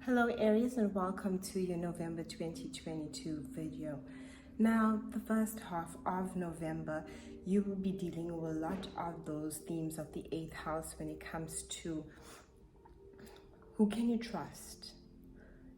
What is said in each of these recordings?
Hello Aries, and welcome to your November 2022 video. Now, the first half of November, you will be dealing with a lot of those themes of the 8th house when it comes to who can you trust.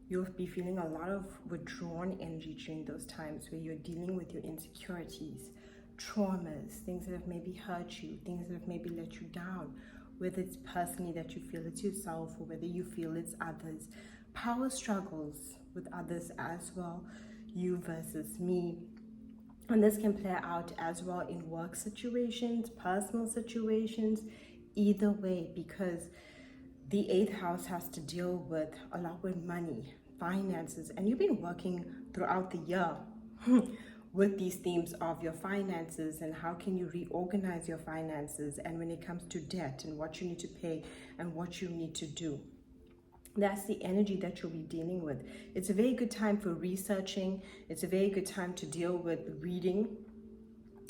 You'll be feeling a lot of withdrawn energy during those times where you're dealing with your insecurities, traumas, things that have maybe hurt you, things that have maybe let you down, whether it's personally that you feel it's yourself or whether you feel it's others. Power struggles with others as well, you versus me. And this can play out as well in work situations, personal situations, either way, because the 8th house has to deal with a lot with money, finances, and you've been working throughout the year with these themes of your finances and how can you reorganize your finances, and when it comes to debt and what you need to pay and what you need to do. That's the energy that you'll be dealing with. It's a very good time for researching. It's a very good time to deal with reading,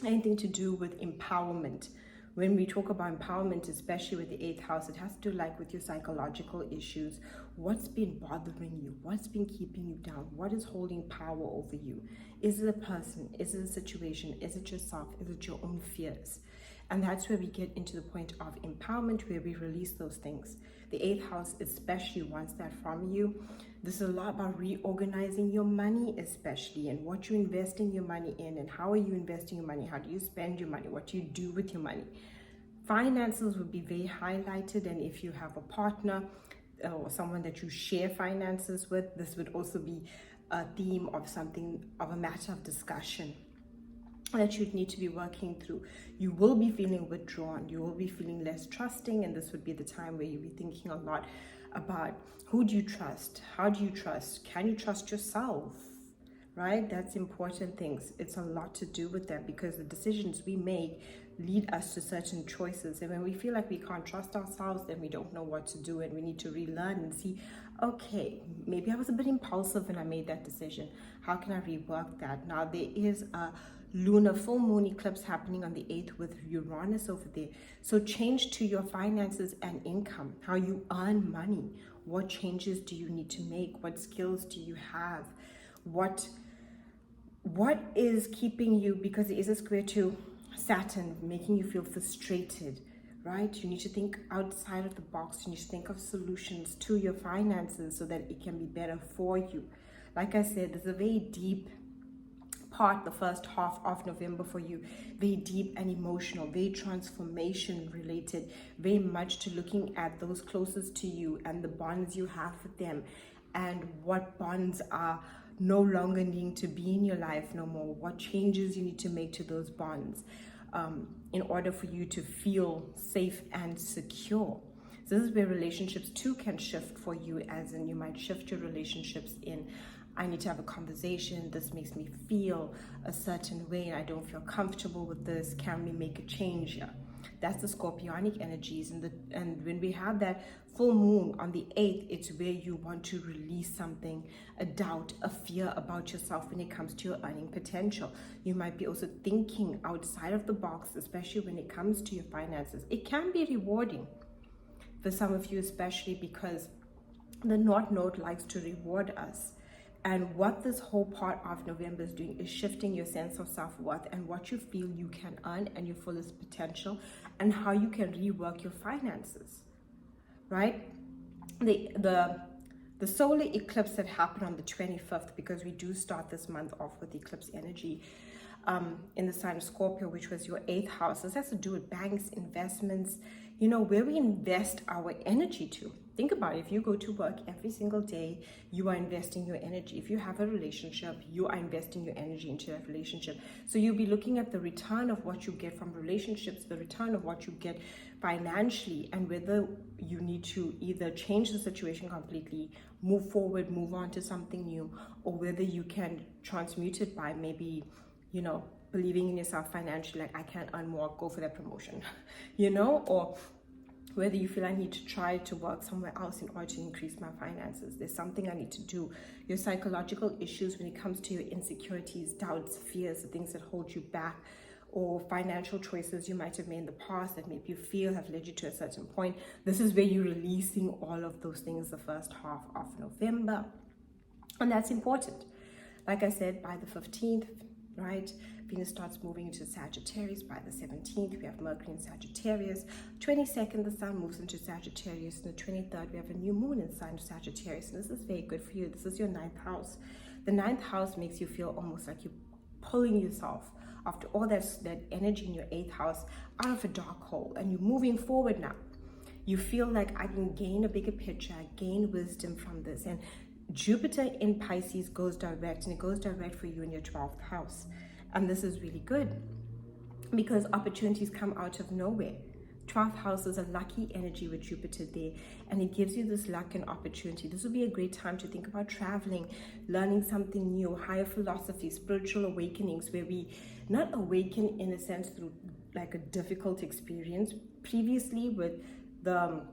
anything to do with empowerment. When we talk about empowerment, especially with the 8th house, it has to do like with your psychological issues. What's been bothering you? What's been keeping you down? What is holding power over you? Is it a person? Is it a situation? Is it yourself? Is it your own fears? And that's where we get into the point of empowerment, where we release those things. The 8th house especially wants that from you. This is a lot about reorganizing your money, especially, and what you're investing your money in, and how are you investing your money? How do you spend your money? What do you do with your money? Finances would be very highlighted, and if you have a partner or someone that you share finances with, this would also be a theme of something, of a matter of discussion that you'd need to be working through. You will be feeling withdrawn, you will be feeling less trusting, and this would be the time where you'll be thinking a lot about who do you trust, how do you trust, can you trust yourself, right? That's important things. It's a lot to do with that, because the decisions we make lead us to certain choices, and when we feel like we can't trust ourselves, then we don't know what to do, and we need to relearn and see, okay, maybe I was a bit impulsive when I made that decision. How can I rework that? Now, there is a lunar full moon eclipse happening on the 8th with Uranus over there. So change to your finances and income, how you earn money. What changes do you need to make? What skills do you have? What is keeping you, because it is a square to Saturn, making you feel frustrated, right? You need to think outside of the box. You need to think of solutions to your finances so that it can be better for you. Like I said, there's a very deep part, the first half of November for you, very deep and emotional, very transformation related, very much to looking at those closest to you and the bonds you have with them, and what bonds are no longer needing to be in your life no more, what changes you need to make to those bonds in order for you to feel safe and secure. So this is where relationships too can shift for you, as in you might shift your relationships in, I need to have a conversation, this makes me feel a certain way and I don't feel comfortable with this, can we make a change here? That's the Scorpionic energies, and when we have that full moon on the 8th, it's where you want to release something, a doubt, a fear about yourself when it comes to your earning potential. You might be also thinking outside of the box, especially when it comes to your finances. It can be rewarding for some of you, especially because the North Node likes to reward us. And what this whole part of November is doing is shifting your sense of self-worth and what you feel you can earn and your fullest potential, and how you can rework your finances, right? The solar eclipse that happened on the 25th, because we do start this month off with eclipse energy in the sign of Scorpio, which was your 8th house. This has to do with banks, investments, you know, where we invest our energy to. Think about it. If you go to work every single day, you are investing your energy. If you have a relationship, you are investing your energy into that relationship. So you'll be looking at the return of what you get from relationships, the return of what you get financially, and whether you need to either change the situation completely, move forward, move on to something new, or whether you can transmute it by maybe, you know, believing in yourself financially, like I can earn more, go for that promotion, you know, or whether you feel I need to try to work somewhere else in order to increase my finances. There's something I need to do. Your psychological issues when it comes to your insecurities, doubts, fears, the things that hold you back, or financial choices you might have made in the past that maybe you feel have led you to a certain point. This is where you're releasing all of those things the first half of November. And that's important. Like I said, by the 15th, right, Venus starts moving into Sagittarius. By the 17th, we have Mercury in Sagittarius. 22nd, the Sun moves into Sagittarius. And the 23rd, we have a new moon in sign of Sagittarius. And this is very good for you. This is your 9th house. The 9th house makes you feel almost like you're pulling yourself after all that energy in your 8th house out of a dark hole, and you're moving forward now. You feel like I can gain a bigger picture, I gain wisdom from this. And Jupiter in Pisces goes direct, and it goes direct for you in your 12th house. And this is really good because opportunities come out of nowhere. 12th house is a lucky energy with Jupiter there, and it gives you this luck and opportunity. This will be a great time to think about traveling, learning something new, higher philosophy, spiritual awakenings, where we not awaken in a sense through like a difficult experience. Previously with the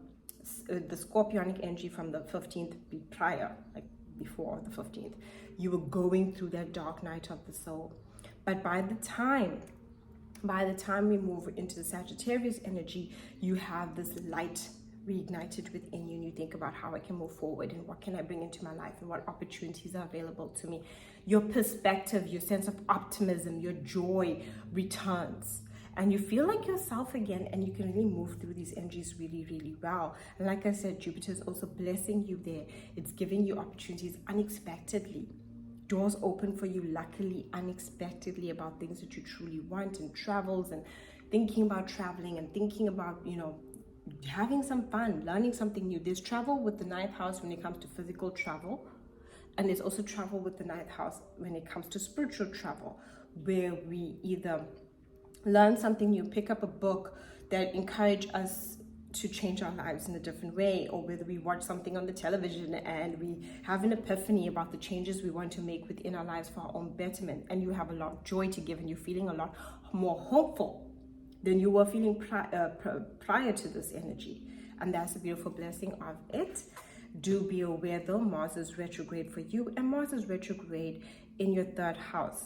scorpionic energy from the 15th prior, like before the 15th, you were going through that dark night of the soul. But by the time we move into the Sagittarius energy, you have this light reignited within you, and you think about how I can move forward and what can I bring into my life and what opportunities are available to me. Your perspective, your sense of optimism, your joy returns, and you feel like yourself again, and you can really move through these energies really, really well. And like I said, Jupiter is also blessing you there. It's giving you opportunities unexpectedly. Doors open for you luckily, unexpectedly, about things that you truly want, and travels, and thinking about traveling, and thinking about, having some fun, learning something new. There's travel with the 9th house when it comes to physical travel, and there's also travel with the 9th house when it comes to spiritual travel, where we either learn something new, pick up a book that encourage us to change our lives in a different way, or whether we watch something on the television and we have an epiphany about the changes we want to make within our lives for our own betterment, and you have a lot of joy to give, and you're feeling a lot more hopeful than you were feeling prior to this energy. And that's a beautiful blessing of it. Do be aware though, Mars is retrograde for you, and Mars is retrograde in your 3rd house.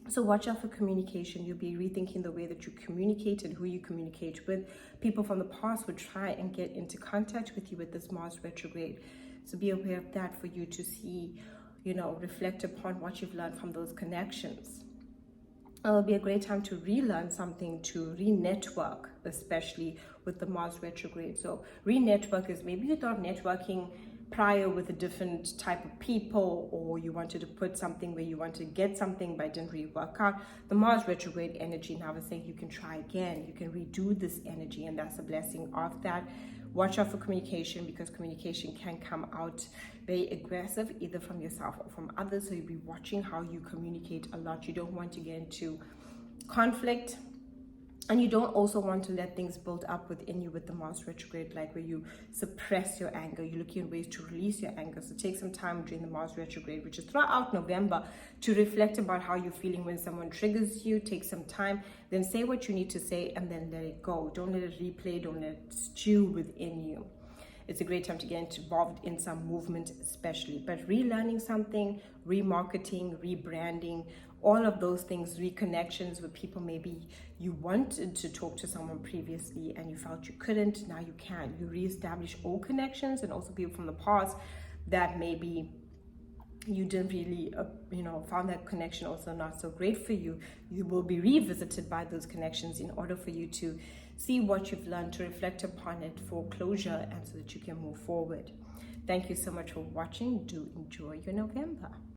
So watch out for communication. You'll be rethinking the way that you communicate and who you communicate with. People from the past would try and get into contact with you with this Mars retrograde. So be aware of that for you to see, reflect upon what you've learned from those connections. It'll be a great time to relearn something, to re-network, especially with the Mars retrograde. So re-network is maybe you thought networking prior with a different type of people, or you wanted to put something where you wanted to get something but it didn't really work out. The Mars retrograde energy now is saying you can try again, you can redo this energy, and that's a blessing of that. Watch out for communication, because communication can come out very aggressive, either from yourself or from others. So you'll be watching how you communicate a lot. You don't want to get into conflict, and you don't also want to let things build up within you with the Mars retrograde, like where you suppress your anger. You're looking at ways to release your anger. So take some time during the Mars retrograde, which is throughout November, to reflect about how you're feeling when someone triggers you. Take some time, then say what you need to say, and then let it go. Don't let it replay, don't let it stew within you. It's a great time to get involved in some movement especially. But relearning something, remarketing, rebranding, all of those things, reconnections with people. Maybe you wanted to talk to someone previously and you felt you couldn't, now you can. You reestablish old connections, and also people from the past that maybe you didn't really, found that connection also not so great for you. You will be revisited by those connections in order for you to see what you've learned, to reflect upon it for closure, and so that you can move forward. Thank you so much for watching. Do enjoy your November.